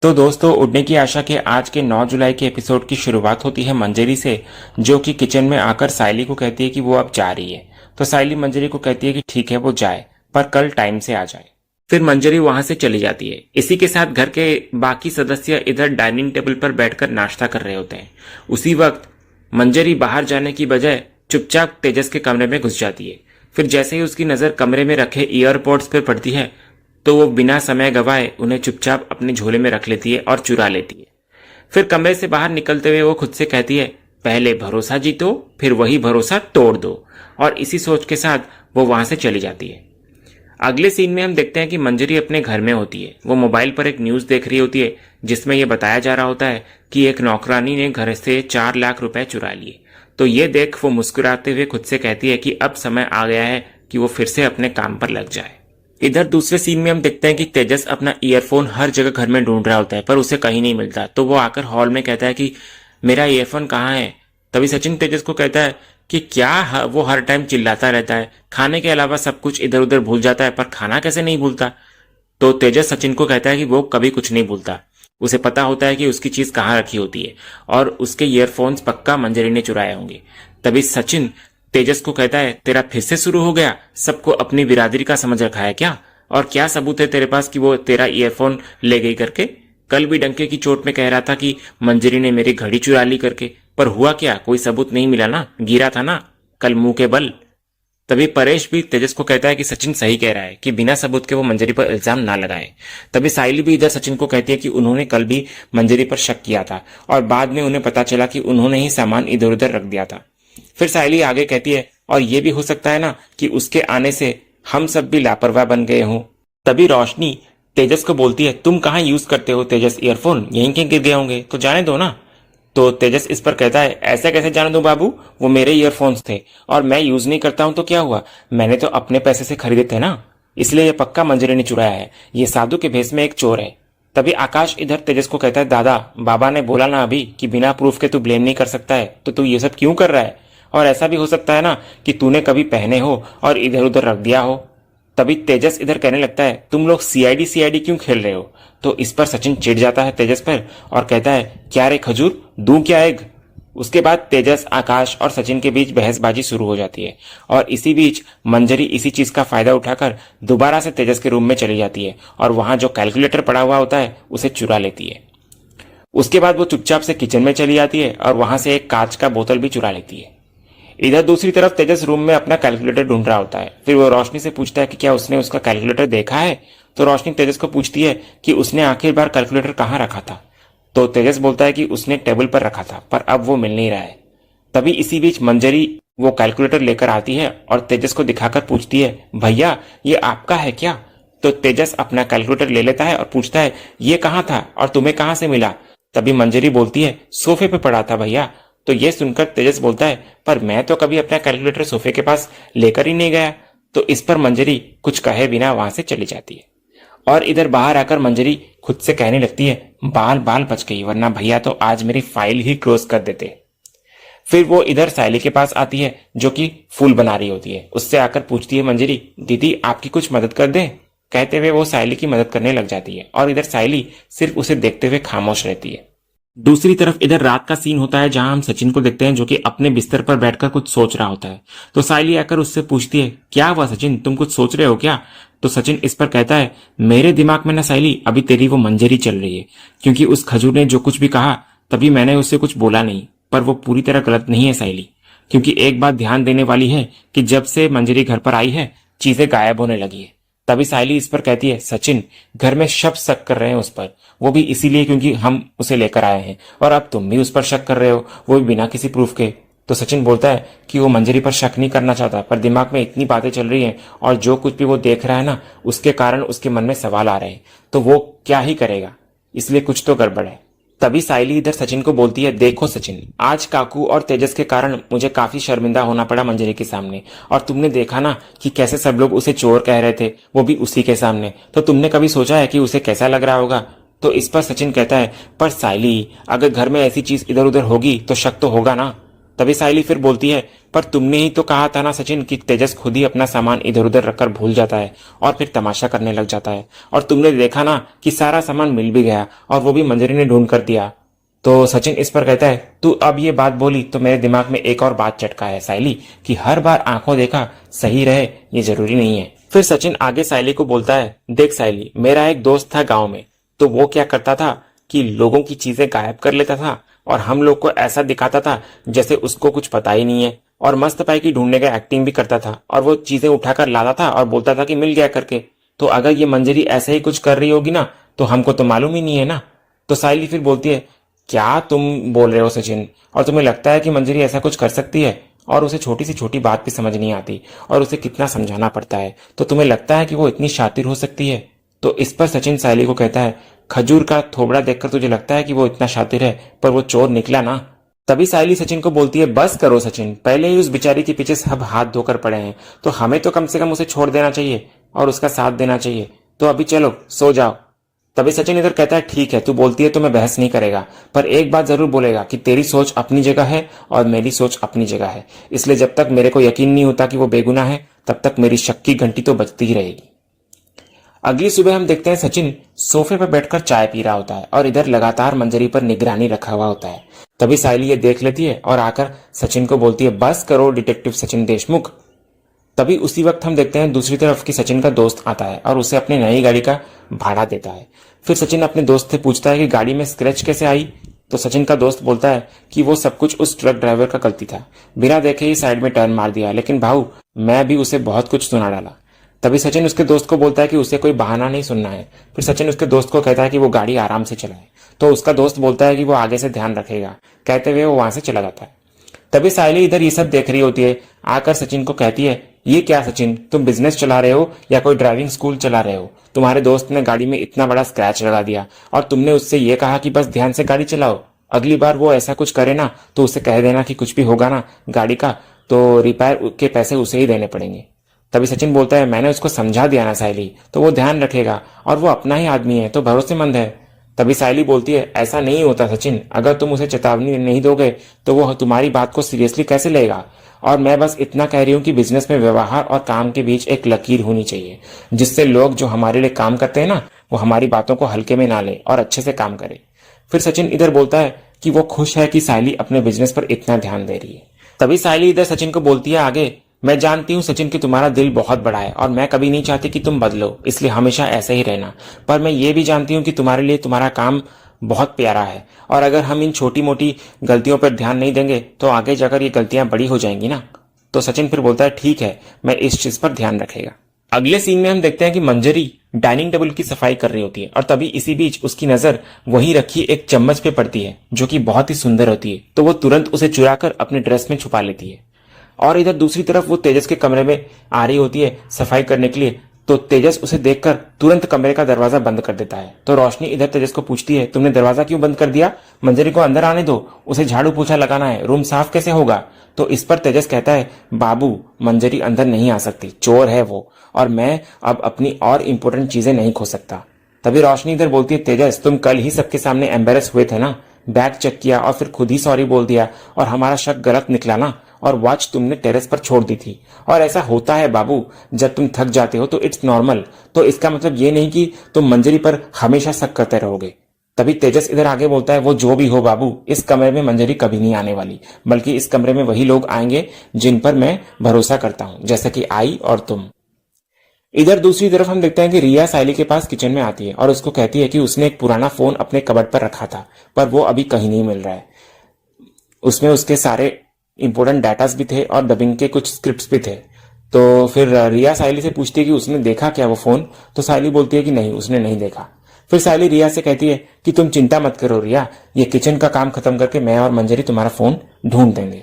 तो दोस्तों, उड़ने की आशा के आज के 9 जुलाई के एपिसोड की शुरुआत होती है मंजरी से, जो कि किचन में आकर सायली को कहती है कि वो अब जा रही है। तो सायली मंजरी को कहती है कि ठीक है वो जाए, पर कल टाइम से आ जाए। फिर मंजरी वहां से चली जाती है। इसी के साथ घर के बाकी सदस्य इधर डाइनिंग टेबल पर बैठकर नाश्ता कर रहे होते हैं। उसी वक्त मंजरी बाहर जाने की बजाय चुपचाप तेजस के कमरे में घुस जाती है। फिर जैसे ही उसकी नजर कमरे में रखे ईयरपॉड्स पर पड़ती है तो वो बिना समय गवाए उन्हें चुपचाप अपने झोले में रख लेती है और चुरा लेती है। फिर कमरे से बाहर निकलते हुए वो खुद से कहती है, पहले भरोसा जीतो, फिर वही भरोसा तोड़ दो। और इसी सोच के साथ वो वहां से चली जाती है। अगले सीन में हम देखते हैं कि मंजरी अपने घर में होती है। वो मोबाइल पर एक न्यूज देख रही होती है जिसमें यह बताया जा रहा होता है कि एक नौकरानी ने घर से 4 लाख रुपए चुरा लिए। तो ये देख वो मुस्कुराते हुए खुद से कहती है कि अब समय आ गया है कि वो फिर से अपने काम पर लग जाए। इधर दूसरे सीन में हम देखते हैं कि तेजस अपना ईयरफोन हर जगह घर में ढूंढ रहा होता है, पर उसे कहीं नहीं मिलता। तो वो आकर हॉल में कहता है कि मेरा ईयरफोन कहाँ है। तभी सचिन तेजस को कहता है कि क्या वो हर टाइम चिल्लाता रहता है, खाने के अलावा सब कुछ इधर उधर भूल जाता है, पर खाना कैसे नहीं भूलता। तो तेजस सचिन को कहता है कि वो कभी कुछ नहीं भूलता। उसे पता होता है कि उसकी चीज कहाँ रखी होती है और उसके ईयरफोन्स पक्का मंजरी ने चुराए होंगे। तभी सचिन तेजस को कहता है, तेरा फिर से शुरू हो गया, सबको अपनी बिरादरी का समझ रखा है क्या? और क्या सबूत है तेरे पास कि वो तेरा ईयरफोन ले गई करके? कल भी डंके की चोट में कह रहा था कि मंजरी ने मेरी घड़ी चुरा ली करके, पर हुआ क्या? कोई सबूत नहीं मिला ना, गिरा था ना कल मुंह के बल। तभी परेश भी तेजस को कहता है कि सचिन सही कह रहा है कि बिना सबूत के वो मंजरी पर इल्जाम ना लगाए। तभी साइली भी इधर सचिन को कहती है कि उन्होंने कल भी मंजरी पर शक किया था और बाद में उन्हें पता चला कि उन्होंने ही सामान इधर उधर रख दिया था। फिर साइली आगे कहती है, और ये भी हो सकता है ना कि उसके आने से हम सब भी लापरवाह बन गए हों। तभी रोशनी तेजस को बोलती है, तुम कहाँ यूज करते हो तेजस ईयरफोन? यहीं कहीं गिर गए होंगे, तो जाने दो ना। तो तेजस इस पर कहता है, ऐसे कैसे जाने दूं बाबू, वो मेरे ईयरफोन्स थे और मैं यूज नहीं करता हूं तो क्या हुआ, मैंने तो अपने पैसे से खरीदे थे ना, इसलिए ये पक्का मंजरी ने चुराया है, ये साधु के भेष में एक चोर है। तभी आकाश इधर तेजस को कहता है, दादा बाबा ने बोला ना अभी कि बिना प्रूफ के तू ब्लेम नहीं कर सकता है, तो तू ये सब क्यों कर रहा है? और ऐसा भी हो सकता है ना कि तूने कभी पहने हो और इधर उधर रख दिया हो। तभी तेजस इधर कहने लगता है, तुम लोग सीआईडी क्यों खेल रहे हो? तो इस पर सचिन चिढ़ जाता है तेजस पर और कहता है, क्या रे खजूर, दूं क्या एग? उसके बाद तेजस, आकाश और सचिन के बीच बहसबाजी शुरू हो जाती है और इसी बीच मंजरी इसी चीज का फायदा उठाकर दोबारा से तेजस के रूम में चली जाती है और वहां जो कैलकुलेटर पड़ा हुआ होता है उसे चुरा लेती है। उसके बाद वो चुपचाप से किचन में चली जाती है और वहां से एक कांच का बोतल भी चुरा लेती है। इधर दूसरी तरफ तेजस रूम में अपना कैलकुलेटर ढूंढ रहा होता है। फिर वो रोशनी से पूछता है कि क्या उसने उसका कैलकुलेटर देखा है। तो रोशनी तेजस को पूछती है कि उसने आखिर बार कैलकुलेटर कहाँ रखा था। तो तेजस बोलता है कि उसने टेबल पर रखा था, पर अब वो मिल नहीं रहा है। तभी इसी बीच मंजरी वो कैलकुलेटर लेकर आती है और तेजस को दिखाकर पूछती है, भैया ये आपका है क्या? तो तेजस अपना कैलकुलेटर ले लेता है और पूछता है, ये कहाँ था और तुम्हें कहाँ से मिला? तभी मंजरी बोलती है, सोफे पे पड़ा था भैया। तो ये सुनकर तेजस बोलता है, पर मैं तो कभी अपना कैलकुलेटर सोफे के पास लेकर ही नहीं गया। तो इस पर मंजरी कुछ कहे बिना वहां से चली जाती है और इधर बाहर आकर मंजरी खुद से कहने लगती है, बाल बाल बच गई, वरना भैया तो आज मेरी फाइल ही क्लोज कर देते। फिर वो इधर सायली के पास आती है जो कि फूल बना रही होती है। उससे आकर पूछती है मंजरी, दीदी आपकी कुछ मदद कर दें? कहते हुए वो सायली की मदद करने लग जाती है और इधर सायली सिर्फ उसे देखते हुए खामोश रहती है। दूसरी तरफ इधर रात का सीन होता है जहां हम सचिन को देखते हैं जो कि अपने बिस्तर पर बैठकर कुछ सोच रहा होता है। तो सायली आकर उससे पूछती है, क्या हुआ सचिन, तुम कुछ सोच रहे हो क्या? तो सचिन इस पर कहता है, मेरे दिमाग में ना सायली अभी तेरी वो मंजरी चल रही है, क्योंकि उस खजूर ने जो कुछ भी कहा तभी मैंने उससे कुछ बोला नहीं, पर वो पूरी तरह गलत नहीं है सायली, क्योंकि एक बात ध्यान देने वाली है कि जब से मंजरी घर पर आई है चीजें गायब होने लगी है। तभी सायली इस पर कहती है, सचिन घर में सब शक कर रहे हैं उस पर, वो भी इसीलिए क्योंकि हम उसे लेकर आए हैं, और अब तुम भी उस पर शक कर रहे हो, वो भी बिना किसी प्रूफ के। तो सचिन बोलता है कि वो मंजरी पर शक नहीं करना चाहता, पर दिमाग में इतनी बातें चल रही हैं और जो कुछ भी वो देख रहा है ना उसके कारण उसके मन में सवाल आ रहे हैं, तो वो क्या ही करेगा, इसलिए कुछ तो गड़बड़ है। तभी सायली इधर सचिन को बोलती है, देखो सचिन, आज काकू और तेजस के कारण मुझे काफी शर्मिंदा होना पड़ा मंजरी के सामने, और तुमने देखा ना कि कैसे सब लोग उसे चोर कह रहे थे, वो भी उसी के सामने। तो तुमने कभी सोचा है कि उसे कैसा लग रहा होगा? तो इस पर सचिन कहता है, पर सायली अगर घर में ऐसी चीज इधर उधर होगी तो शक तो होगा ना। तभी सायली फिर बोलती है, पर तुमने ही तो कहा था ना सचिन कि तेजस खुद ही अपना सामान इधर उधर रखकर भूल जाता है और फिर तमाशा करने लग जाता है, और तुमने देखा ना कि सारा सामान मिल भी गया और वो भी मंजरी ने ढूंढ कर दिया। तो सचिन इस पर कहता है, तू अब ये बात बोली तो मेरे दिमाग में एक और बात चटका है सायली, कि हर बार आंखों देखा सही रहे ये जरूरी नहीं है। फिर सचिन आगे सायली को बोलता है, देख सायली, मेरा एक दोस्त था गांव में, तो वो क्या करता था कि लोगों की चीजें गायब कर लेता था और हम लोग को ऐसा दिखाता था जैसे उसको कुछ पता ही नहीं है, और मस्त पाई की ढूंढने का एक्टिंग भी करता था, और वो चीजें उठाकर लाता था और बोलता था कि मिल गया करके। तो अगर ये मंजरी ऐसे ही कुछ कर रही होगी ना तो हमको तो मालूम ही नहीं है ना। तो सायली फिर बोलती है, क्या तुम बोल रहे हो सचिन, और तुम्हें लगता है कि मंजरी ऐसा कुछ कर सकती है? और उसे छोटी सी छोटी बात भी समझ नहीं आती और उसे कितना समझाना पड़ता है, तो तुम्हें लगता है कि वो इतनी शातिर हो सकती है? तो इस पर सचिन सायली को कहता है, खजूर का थोबड़ा देखकर तुझे लगता है कि वो इतना शातिर है, पर वो चोर निकला ना। तभी सायली सचिन को बोलती है, बस करो सचिन, पहले ही उस बेचारी के पीछे सब हाथ धोकर पड़े हैं, तो हमें तो कम से कम उसे छोड़ देना चाहिए और उसका साथ देना चाहिए। तो अभी चलो सो जाओ। तभी सचिन इधर कहता है, ठीक है, तू बोलती है तो मैं बहस नहीं करेगा, पर एक बात जरूर बोलेगा कि तेरी सोच अपनी जगह है और मेरी सोच अपनी जगह है, इसलिए जब तक मेरे को यकीन नहीं होता कि वो बेगुनाह है तब तक मेरी शक की घंटी तो बजती ही रहेगी। अगली सुबह हम देखते हैं सचिन सोफे पर बैठकर चाय पी रहा होता है और इधर लगातार मंजरी पर निगरानी रखा हुआ होता है। तभी सायली ये देख लेती है और आकर सचिन को बोलती है, बस करो डिटेक्टिव सचिन देशमुख। तभी उसी वक्त हम देखते हैं दूसरी तरफ कि सचिन का दोस्त आता है और उसे अपनी नई गाड़ी का भाड़ा देता है। फिर सचिन अपने दोस्त से पूछता है कि गाड़ी में स्क्रैच कैसे आई। तो सचिन का दोस्त बोलता है कि वो सब कुछ उस ट्रक ड्राइवर का गलती था, बिना देखे ही साइड में टर्न मार दिया, लेकिन भाऊ मैं भी उसे बहुत कुछ सुना डाला। तभी सचिन उसके दोस्त को बोलता है कि उसे कोई बहाना नहीं सुनना है। फिर सचिन उसके दोस्त को कहता है कि वो गाड़ी आराम से चलाए, तो उसका दोस्त बोलता है कि वो आगे से ध्यान रखेगा, कहते हुए वो वहां से चला जाता है। तभी सायली इधर ये सब देख रही होती है, आकर सचिन को कहती है, ये क्या सचिन, तुम बिजनेस चला रहे हो या कोई ड्राइविंग स्कूल चला रहे हो? तुम्हारे दोस्त ने गाड़ी में इतना बड़ा स्क्रैच लगा दिया और तुमने उससे ये कहा कि बस ध्यान से गाड़ी चलाओ। अगली बार वो ऐसा कुछ करे ना तो उसे कह देना कि कुछ भी होगा ना गाड़ी का तो रिपेयर के पैसे उसे ही देने पड़ेंगे। तभी सचिन बोलता है, मैंने उसको समझा दिया ना सायली, तो वो ध्यान रखेगा और वो अपना ही आदमी है तो भरोसेमंद है। तभी सायली बोलती है, ऐसा नहीं होता सचिन, अगर तुम उसे चेतावनी नहीं दोगे तो वो तुम्हारी बात को सीरियसली कैसे लेगा? और मैं बस इतना कह रही हूँ कि बिजनेस में व्यवहार और काम के बीच एक लकीर होनी चाहिए, जिससे लोग जो हमारे लिए काम करते हैं ना वो हमारी बातों को हल्के में ना ले और अच्छे से काम करे। फिर सचिन इधर बोलता है कि वो खुश है कि सायली अपने बिजनेस पर इतना ध्यान दे रही है। तभी सायली इधर सचिन को बोलती है आगे, मैं जानती हूँ सचिन कि तुम्हारा दिल बहुत बड़ा है और मैं कभी नहीं चाहती कि तुम बदलो, इसलिए हमेशा ऐसे ही रहना। पर मैं ये भी जानती हूँ कि तुम्हारे लिए तुम्हारा काम बहुत प्यारा है और अगर हम इन छोटी मोटी गलतियों पर ध्यान नहीं देंगे तो आगे जाकर ये गलतियां बड़ी हो जाएंगी ना। तो सचिन फिर बोलता है, ठीक है, मैं इस चीज पर ध्यान रखेगा। अगले सीन में हम देखते हैं कि मंजरी डाइनिंग टेबल की सफाई कर रही होती है और तभी इसी बीच उसकी नजर वहीं रखी एक चम्मच पे पड़ती है जो कि बहुत ही सुंदर होती है, तो वो तुरंत उसे चुराकर अपने ड्रेस में छुपा लेती है। और इधर दूसरी तरफ वो तेजस के कमरे में आ रही होती है सफाई करने के लिए, तो तेजस उसे देखकर तुरंत कमरे का दरवाजा बंद कर देता है। तो रोशनी इधर तेजस को पूछती है, तुमने दरवाजा क्यों बंद कर दिया? मंजरी को अंदर आने दो, उसे झाड़ू पोछा लगाना है, रूम साफ कैसे होगा? तो इस पर तेजस कहता है, बाबू मंजरी अंदर नहीं आ सकती, चोर है वो, और मैं अब अपनी और इम्पोर्टेंट चीजें नहीं खो सकता। तभी रोशनी इधर बोलती है, तेजस तुम कल ही सबके सामने एम्बेरस हुए थे ना, बैग चेक किया और फिर खुद ही सॉरी बोल दिया और हमारा शक गलत निकला ना, और वॉच तुमने टेरेस पर छोड़ दी थी। और ऐसा होता है बाबू, जब तुम थक जाते हो तो इट्स नॉर्मल, तो इसका मतलब ये नहीं कि तुम मंजरी पर हमेशा शक करते रहोगे। तभी तेजस इधर आगे बोलता है, वो जो भी हो बाबू, इस कमरे में मंजरी कभी नहीं आने वाली, बल्कि इस कमरे में वही लोग आएंगे जिन पर मैं भरोसा करता हूं, जैसे कि आई और तुम। इधर दूसरी तरफ हम देखते हैं कि रिया सायली के पास किचन में आती है और उसको कहती है कि उसने एक पुराना फोन अपने कबर्ड पर रखा था, पर वो अभी कहीं नहीं मिल रहा है। उसमें उसके सारे इंपोर्टेंट डाटास भी थे और डबिंग के कुछ स्क्रिप्ट्स भी थे। तो फिर रिया सायली से पूछती है कि उसने देखा क्या वो फोन? तो सायली बोलती है कि नहीं, उसने नहीं देखा। फिर सायली रिया से कहती है कि तुम चिंता मत करो रिया, ये किचन का काम खत्म करके मैं और मंजरी तुम्हारा फोन ढूंढ देंगे।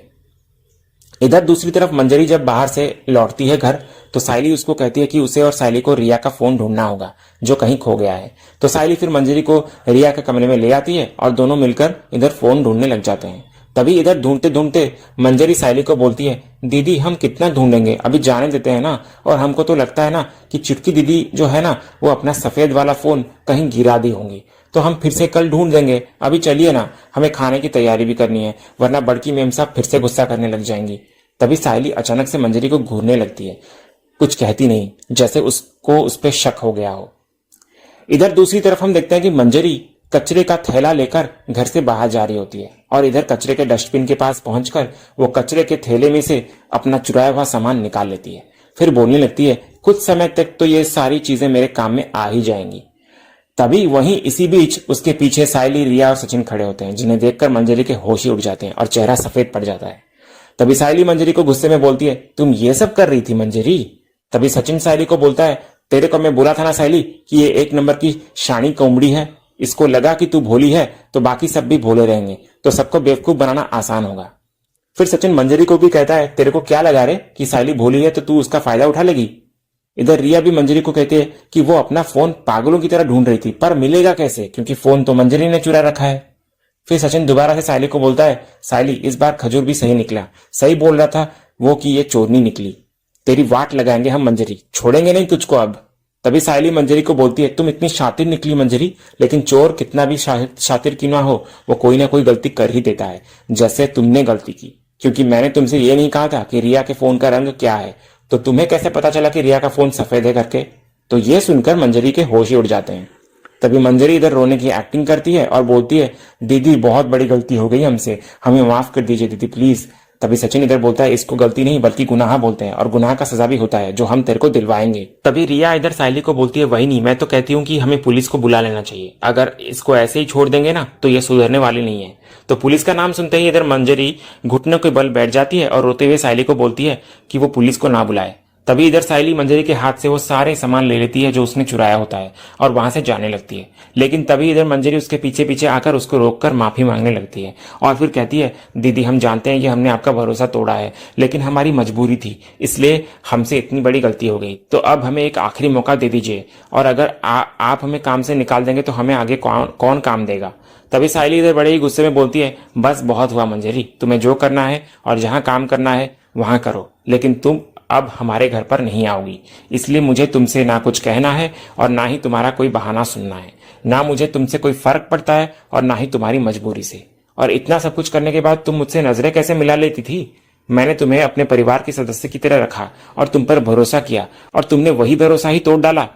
इधर दूसरी तरफ मंजरी जब बाहर से लौटती है घर, तो सायली उसको कहती है कि उसे और सायली को रिया का फोन ढूंढना होगा जो कहीं खो गया है। तो सायली फिर मंजरी को रिया के कमरे में ले आती है और दोनों मिलकर इधर फोन ढूंढने लग जाते हैं। तभी इधर ढूंढते ढूंढते मंजरी सायली को बोलती है, दीदी हम कितना ढूंढेंगे, अभी जाने देते हैं ना। और हमको तो लगता है ना कि चुटकी दीदी जो है ना वो अपना सफेद वाला फोन कहीं गिरा दी होंगी, तो हम फिर से कल ढूंढ देंगे। अभी चलिए ना, हमें खाने की तैयारी भी करनी है, वरना बड़की मेम साहब फिर से गुस्सा करने लग जाएंगी। तभी सायली अचानक से मंजरी को घूरने लगती है, कुछ कहती नहीं, जैसे उसको उस पर शक हो गया हो। इधर दूसरी तरफ हम देखते हैं कि मंजरी कचरे का थैला लेकर घर से बाहर जा रही होती है और इधर कचरे के डस्टबिन के पास पहुंचकर वो कचरे के थैले में से अपना चुराया हुआ सामान निकाल लेती है। फिर बोलने लगती है, कुछ समय तक तो ये सारी चीजें मेरे काम में आ ही जाएंगी। तभी वहीं इसी बीच उसके पीछे सायली, रिया और सचिन खड़े होते हैं, जिन्हें देखकर मंजरी के होश ही उड़ जाते हैं और चेहरा सफेद पड़ जाता है। तभी सायली मंजरी को गुस्से में बोलती है, तुम ये सब कर रही थी मंजरी? तभी सचिन सायली को बोलता है, तेरे को मैं बोला था ना सायली कि ये एक नंबर की शानी कोमड़ी है, इसको लगा कि तू भोली है तो बाकी सब भी भोले रहेंगे, तो सबको बेवकूफ बनाना आसान होगा। फिर सचिन मंजरी को भी कहता है, तेरे को क्या लगा रे कि सायली भोली है तो तू उसका फायदा उठा लेगी? इधर रिया भी मंजरी को कहती है कि वो अपना फोन पागलों की तरह ढूंढ रही थी, पर मिलेगा कैसे, क्योंकि फोन तो मंजरी ने चुरा रखा है। फिर सचिन दोबारा से सायली को बोलता है, सायली इस बार खजूर भी सही निकला, सही बोल रहा था वो कि ये चोरनी निकली, तेरी वाट लगाएंगे हम मंजरी, छोड़ेंगे नहीं तुझको अब। तभी सायली मंजरी को बोलती है, तुम इतनी शातिर निकली मंजरी, लेकिन चोर कितना भी शातिर क्यों ना हो, वो कोई ना कोई गलती कर ही देता है, जैसे तुमने गलती की, क्योंकि मैंने तुमसे ये नहीं कहा था कि रिया के फोन का रंग क्या है, तो तुम्हें कैसे पता चला कि रिया का फोन सफेद है करके? तो ये सुनकर मंजरी के होश ही उड़ जाते हैं। तभी मंजरी इधर रोने की एक्टिंग करती है और बोलती है, दीदी बहुत बड़ी गलती हो गई हमसे, हमें माफ कर दीजिए दीदी प्लीज। तभी सचिन इधर बोलता है, इसको गलती नहीं बल्कि गुनाह बोलते हैं और गुनाह का सजा भी होता है जो हम तेरे को दिलवाएंगे। तभी रिया इधर सायली को बोलती है, वही नहीं, मैं तो कहती हूँ कि हमें पुलिस को बुला लेना चाहिए, अगर इसको ऐसे ही छोड़ देंगे ना तो ये सुधरने वाली नहीं है। तो पुलिस का नाम सुनते ही इधर मंजरी घुटनों के बल बैठ जाती है और रोते हुए सायली को बोलती है कि वो पुलिस को ना बुलाए। तभी इधर सायली मंजरी के हाथ से वो सारे सामान ले लेती है जो उसने चुराया होता है और वहां से जाने लगती है। लेकिन तभी इधर मंजरी उसके पीछे पीछे आकर उसको रोककर माफी मांगने लगती है और फिर कहती है, दीदी हम जानते हैं कि हमने आपका भरोसा तोड़ा है, लेकिन हमारी मजबूरी थी, इसलिए हमसे इतनी बड़ी गलती हो गई, तो अब हमें एक आखिरी मौका दे दीजिए, और अगर आप हमें काम से निकाल देंगे तो हमें आगे कौन काम देगा? तभी सायली इधर बड़े ही गुस्से में बोलती है, बस बहुत हुआ मंजरी, तुम्हें जो करना है और जहां काम करना है वहां करो, लेकिन तुम अब हमारे घर पर नहीं आओगी, इसलिए मुझे तुमसे ना कुछ कहना है और ना ही तुम्हारा कोई बहाना सुनना है, ना मुझे तुमसे कोई फर्क पड़ता है और ना ही तुम्हारी मजबूरी से। और इतना सब कुछ करने के बाद तुम मुझसे नजरें कैसे मिला लेती थी? मैंने तुम्हें अपने परिवार के सदस्य की तरह रखा और तुम पर भरोसा किया, और तुमने वही भरोसा ही तोड़ डाला,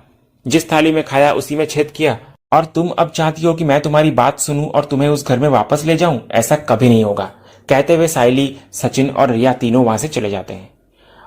जिस थाली में खाया उसी में छेद किया, और तुम अब चाहती हो कि मैं तुम्हारी बात सुनूं और तुम्हें उस घर में वापस ले जाऊं? ऐसा कभी नहीं होगा। कहते हुए सायली, सचिन और रिया तीनों वहां से चले जाते हैं।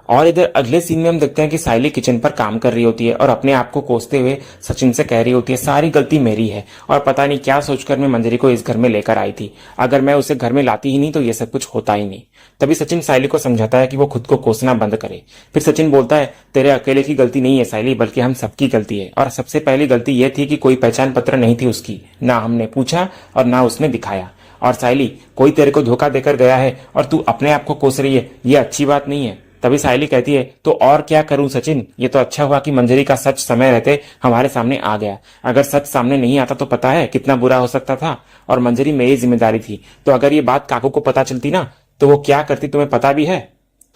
और इधर अगले सीन में हम देखते हैं कि सायली किचन पर काम कर रही होती है और अपने आप को कोसते हुए सचिन से कह रही होती है, सारी गलती मेरी है और पता नहीं क्या सोचकर मैं मंजरी को इस घर में लेकर आई थी, अगर मैं उसे घर में लाती ही नहीं तो ये सब कुछ होता ही नहीं। तभी सचिन सायली को समझाता है कि वो खुद को कोसना बंद करे। फिर सचिन बोलता है, तेरे अकेले की गलती नहीं है सायली, बल्कि हम सबकी गलती है, और सबसे पहली गलती यह थी कि कोई पहचान पत्र नहीं थी उसकी, ना हमने पूछा और ना उसने दिखाया। और सायली, कोई तेरे को धोखा देकर गया है और तू अपने आप को कोस रही है, ये अच्छी बात नहीं है। तभी सायली कहती है, तो और क्या करूं सचिन, ये तो अच्छा हुआ कि मंजरी का सच समय रहते हमारे सामने आ गया, अगर सच सामने नहीं आता तो पता है कितना बुरा हो सकता था, और मंजरी मेरी जिम्मेदारी थी, तो अगर ये बात काकू को पता चलती ना तो वो क्या करती तुम्हें पता भी है?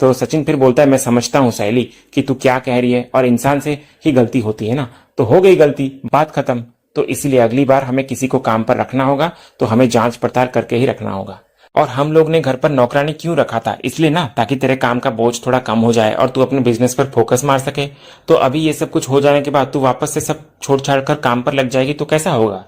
तो सचिन फिर बोलता है, मैं समझता हूँ सायली कि तू क्या कह रही है, और इंसान से ही गलती होती है ना, तो हो गई गलती, बात खत्म। तो इसलिए अगली बार हमें किसी को काम पर रखना होगा तो हमें जांच पड़ताल करके ही रखना होगा। और हम लोग ने घर पर नौकरानी क्यों रखा था? इसलिए ना, ताकि तेरे काम का बोझ थोड़ा कम हो जाए और तू अपने बिजनेस पर फोकस मार सके। तो अभी ये सब कुछ हो जाने के बाद तू वापस से सब छोड़ छाड़ कर काम पर लग जाएगी तो कैसा होगा?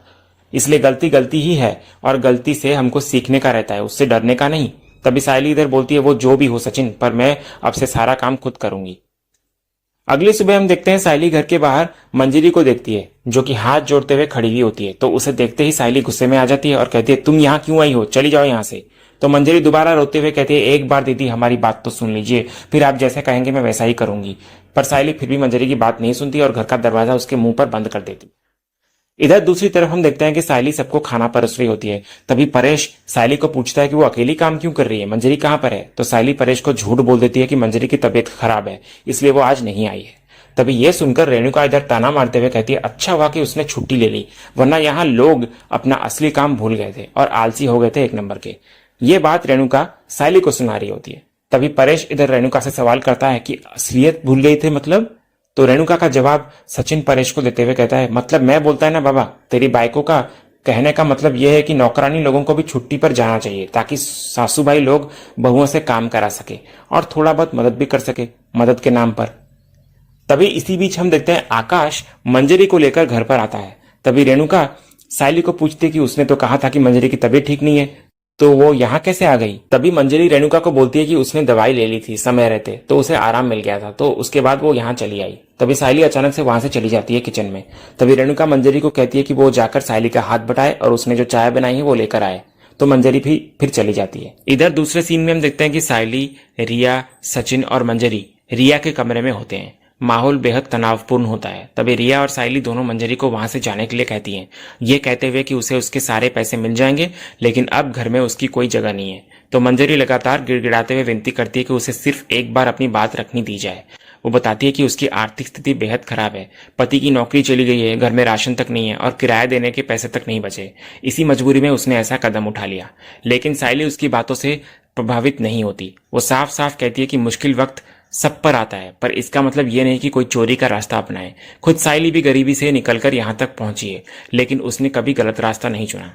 इसलिए गलती गलती ही है और गलती से हमको सीखने का रहता है, उससे डरने का नहीं। तभी सायली इधर बोलती है, वो जो भी हो सचिन, पर मैं अब से सारा काम खुद करूंगी। अगली सुबह हम देखते हैं सायली घर के बाहर मंजरी को देखती है जो कि हाथ जोड़ते हुए खड़ी हुई होती है। तो उसे देखते ही सायली गुस्से में आ जाती है और कहती है, तुम यहाँ क्यों आई हो, चली जाओ यहाँ से। तो मंजरी दोबारा रोते हुए कहती है, एक बार दीदी हमारी बात तो सुन लीजिए, फिर आप जैसे कहेंगे मैं वैसा ही करूंगी। पर सायली फिर भी मंजरी की बात नहीं सुनती और घर का दरवाजा उसके मुंह पर बंद कर देती। इधर दूसरी तरफ हम देखते हैं कि सायली सबको खाना परोस रही होती है। तभी परेश सायली को पूछता है कि वो अकेली काम क्यों कर रही है, मंजरी कहाँ पर है? तो सायली परेश को झूठ बोल देती है कि मंजरी की तबीयत खराब है, इसलिए वो आज नहीं आई है। तभी ये सुनकर रेणुका इधर ताना मारते हुए कहती है, अच्छा हुआ कि उसने छुट्टी ले ली, वरना यहाँ लोग अपना असली काम भूल गए थे और आलसी हो गए थे एक नंबर के। ये बात रेणुका सायली को सुना रही होती है। तभी परेश इधर रेणुका से सवाल करता है कि असलियत भूल गई थे मतलब? तो रेणुका का जवाब सचिन परेश को देते हुए कहता है, मतलब मैं बोलता है ना बाबा, तेरी बाइको का कहने का मतलब यह है कि नौकरानी लोगों को भी छुट्टी पर जाना चाहिए ताकि सासू भाई लोग बहुओं से काम करा सके और थोड़ा बहुत मदद भी कर सके, मदद के नाम पर। तभी इसी बीच हम देखते हैं आकाश मंजरी को लेकर घर पर आता है। तभी रेणुका सायली को पूछती कि उसने तो कहा था कि मंजरी की तबीयत ठीक नहीं है, तो वो यहाँ कैसे आ गई? तभी मंजरी रेणुका को बोलती है कि उसने दवाई ले ली थी समय रहते, तो उसे आराम मिल गया था, तो उसके बाद वो यहाँ चली आई। तभी सायली अचानक से वहां से चली जाती है किचन में। तभी रेणुका मंजरी को कहती है कि वो जाकर सायली का हाथ बटाए और उसने जो चाय बनाई है वो लेकर आए। तो मंजरी भी फिर चली जाती है। इधर दूसरे सीन में हम देखते हैं कि सायली, रिया, सचिन और मंजरी रिया के कमरे में होते हैं। माहौल बेहद तनावपूर्ण होता है। तभी रिया और सायली दोनों मंजरी को वहां से जाने के लिए कहती हैं, ये कहते हुए कि उसे उसके सारे पैसे मिल जाएंगे, लेकिन अब घर में उसकी कोई जगह नहीं है। तो मंजरी लगातार गिड़गिड़ाते हुए विनती करती है कि उसे सिर्फ एक बार अपनी बात रखनी दी जाए। वो बताती है कि उसकी आर्थिक स्थिति बेहद खराब है, पति की नौकरी चली गई है, घर में राशन तक नहीं है और किराया देने के पैसे तक नहीं बचे। इसी मजबूरी में उसने ऐसा कदम उठा लिया। लेकिन सायली उसकी बातों से प्रभावित नहीं होती। वो साफ साफ कहती है कि मुश्किल वक्त सब पर आता है, पर इसका मतलब ये नहीं कि कोई चोरी का रास्ता अपनाए। खुद सायली भी गरीबी से निकलकर यहां तक पहुंची है, लेकिन उसने कभी गलत रास्ता नहीं चुना।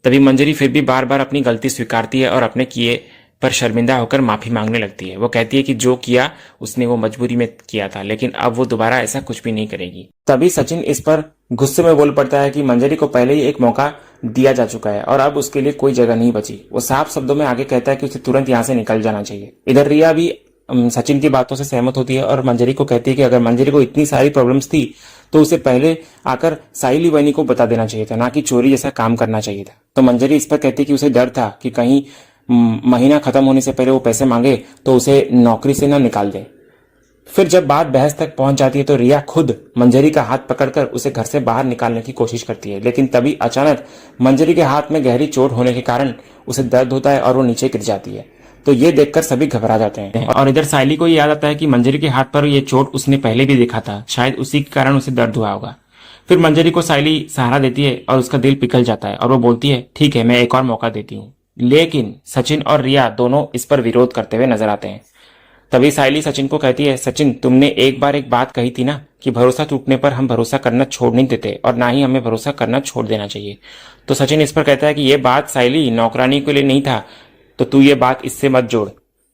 तभी मंजरी फिर भी बार बार अपनी गलती स्वीकारती है और अपने किए पर शर्मिंदा होकर माफी मांगने लगती है। वो कहती है कि जो किया उसने वो मजबूरी में किया था, लेकिन अब वो दोबारा ऐसा कुछ भी नहीं करेगी। तभी सचिन इस पर गुस्से में बोल पड़ता है कि मंजरी को पहले ही एक मौका दिया जा चुका है और अब उसके लिए कोई जगह नहीं बची। वो साफ शब्दों में आगे कहता है कि उसे तुरंत यहाँ से निकल जाना चाहिए। इधर रिया भी सचिन की बातों से सहमत होती है और मंजरी को कहती है कि अगर मंजरी को इतनी सारी प्रॉब्लम्स थी तो उसे पहले आकर सायली बहनी को बता देना चाहिए था, ना कि चोरी जैसा काम करना चाहिए था। तो मंजरी इस पर कहती है कि उसे डर था कि कहीं महीना खत्म होने से पहले वो पैसे मांगे तो उसे नौकरी से ना निकाल दे। फिर जब बात बहस तक पहुंच जाती है तो रिया खुद मंजरी का हाथ पकड़कर उसे घर से बाहर निकालने की कोशिश करती है, लेकिन तभी अचानक मंजरी के हाथ में गहरी चोट होने के कारण उसे दर्द होता है और वो नीचे गिर जाती है। तो ये देखकर सभी घबरा जाते हैं और इधर सायली को ये याद आता है कि मंजरी के हाथ पर ये चोट उसने पहले भी देखा था, शायद उसी के कारण उसे दर्द हुआ होगा। फिर मंजरी को सायली सहारा देती है और उसका दिल पिघल जाता है और वो बोलती है, ठीक है मैं एक और मौका देती हूँ। लेकिन सचिन और रिया दोनों इस पर विरोध करते हुए नजर आते हैं। तभी सायली सचिन को कहती है, सचिन तुमने एक बार एक बात कही थी ना कि भरोसा टूटने पर हम भरोसा करना छोड़ नहीं देते और ना ही हमें भरोसा करना छोड़ देना चाहिए। तो सचिन इस पर कहता है कि ये बात सायली नौकरानी के लिए नहीं था, तो तू ये बात इससे मत जोड़।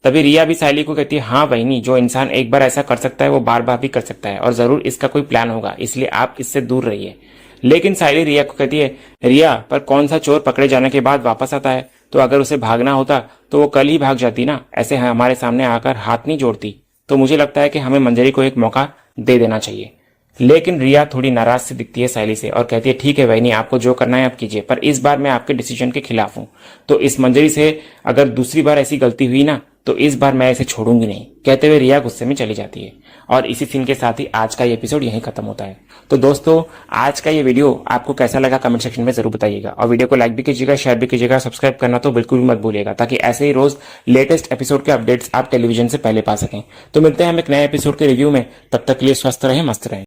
तभी रिया भी सायली को कहती है, हाँ बहनी, जो इंसान एक बार ऐसा कर सकता है वो बार बार भी कर सकता है और जरूर इसका कोई प्लान होगा, इसलिए आप इससे दूर रहिए। लेकिन सायली रिया को कहती है, रिया पर कौन सा चोर पकड़े जाने के बाद वापस आता है? तो अगर उसे भागना होता तो वो कल ही भाग जाती ना, ऐसे हमारे सामने आकर हाथ नहीं जोड़ती। तो मुझे लगता है कि हमें मंजरी को एक मौका दे देना चाहिए। लेकिन रिया थोड़ी नाराज से दिखती है सायली से और कहती है, ठीक है बहनी, आपको जो करना है आप कीजिए, पर इस बार मैं आपके डिसीजन के खिलाफ हूं। तो इस मंजरी से अगर दूसरी बार ऐसी गलती हुई ना तो इस बार मैं इसे छोड़ूंगी नहीं, कहते हुए रिया गुस्से में चली जाती है। और इसी सीन के साथ ही आज का ये एपिसोड यहीं खत्म होता है। तो दोस्तों, आज का ये वीडियो आपको कैसा लगा कमेंट सेक्शन में जरूर बताइएगा और वीडियो को लाइक भी कीजिएगा, शेयर भी कीजिएगा, सब्सक्राइब करना तो बिल्कुल भी मत भूलिएगा, ताकि ऐसे ही रोज लेटेस्ट एपिसोड के अपडेट्स आप टेलीविजन से पहले पा सकें। तो मिलते हैं हम एक नए एपिसोड के रिव्यू में, तब तक के लिए स्वस्थ रहें, मस्त रहें।